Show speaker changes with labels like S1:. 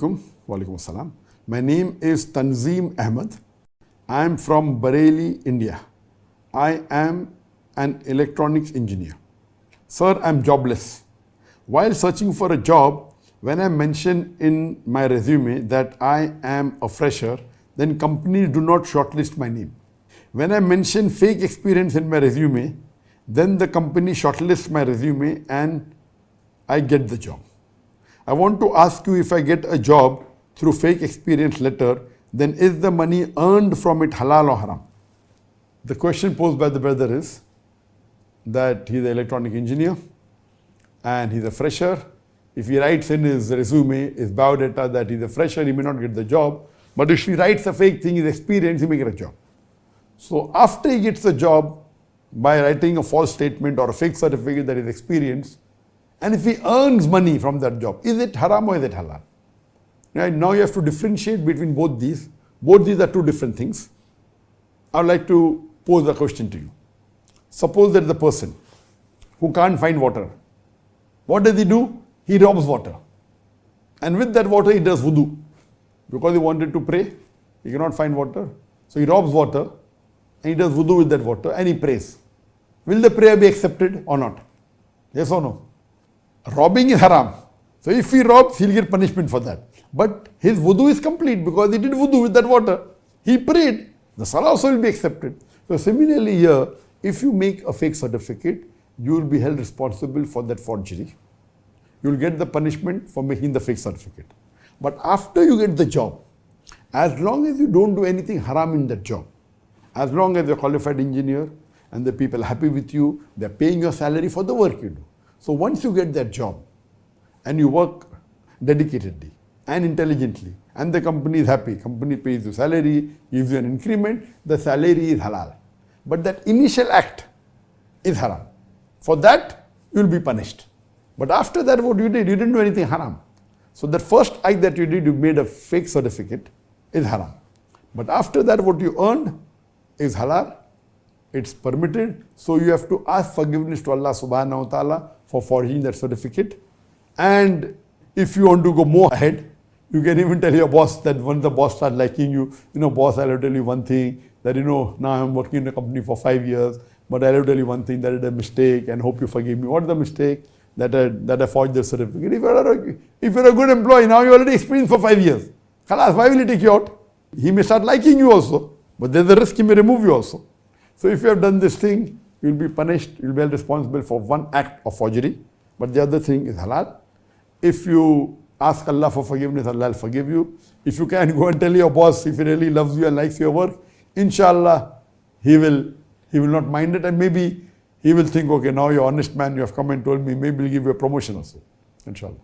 S1: Walaikum assalam. My name is Tanzeem Ahmed. I am from Bareilly, India. I am an electronics engineer. Sir, I am jobless. While searching for a job, when I mention in my resume that I am a fresher, then companies do not shortlist my name. When I mention fake experience in my resume, then the company shortlists my resume and I get the job. I want to ask you, if I get a job through fake experience letter, then is the money earned from it halal or haram? The question posed by the brother is that he's an electronic engineer and he's a fresher. If he writes in his resume, his biodata that he's a fresher, he may not get the job. But if he writes a fake thing, his experience, he may get a job. So after he gets the job by writing a false statement or a fake certificate that is experienced, and if he earns money from that job, is it haram or is it halal? Right? Now you have to differentiate between both these. Both these are two different things. I would like to pose a question to you. Suppose there is a person who can't find water. What does he do? He robs water. And with that water he does wudu. Because he wanted to pray, he cannot find water. So he robs water and he does wudu with that water and he prays. Will the prayer be accepted or not? Yes or no? Robbing is haram. So if he robs, he'll get punishment for that. But his wudu is complete because he did wudu with that water. He prayed. The salah also will be accepted. So similarly here, if you make a fake certificate, you will be held responsible for that forgery. You will get the punishment for making the fake certificate. But after you get the job, as long as you don't do anything haram in that job, as long as you're a qualified engineer and the people are happy with you, they're paying your salary for the work you do. So once you get that job and you work dedicatedly and intelligently and the company is happy, company pays you salary, gives you an increment, the salary is halal. But that initial act is haram. For that, you will be punished. But after that, what you did? You didn't do anything haram. So that first act that you did, you made a fake certificate, is haram. But after that, what you earned is halal. It's permitted. So you have to ask forgiveness to Allah subhanahu wa ta'ala for forging that certificate. And if you want to go more ahead, you can even tell your boss that when the boss starts liking you, boss, I'll tell you one thing, that now I'm working in a company for 5 years, but I'll tell you one thing, that is a mistake and hope you forgive me. What's the mistake? That I forged the certificate. If you're a good employee, now you already experienced for 5 years. Khalas, why will he take you out? He may start liking you also, but there's a risk he may remove you also. So if you have done this thing, you'll be punished, you'll be held responsible for one act of forgery, but the other thing is halal. If you ask Allah for forgiveness, Allah will forgive you. If you can go and tell your boss, if he really loves you and likes your work, inshallah, he will not mind it, and maybe he will think, okay, now you're an honest man, you have come and told me, maybe he'll give you a promotion also, inshallah.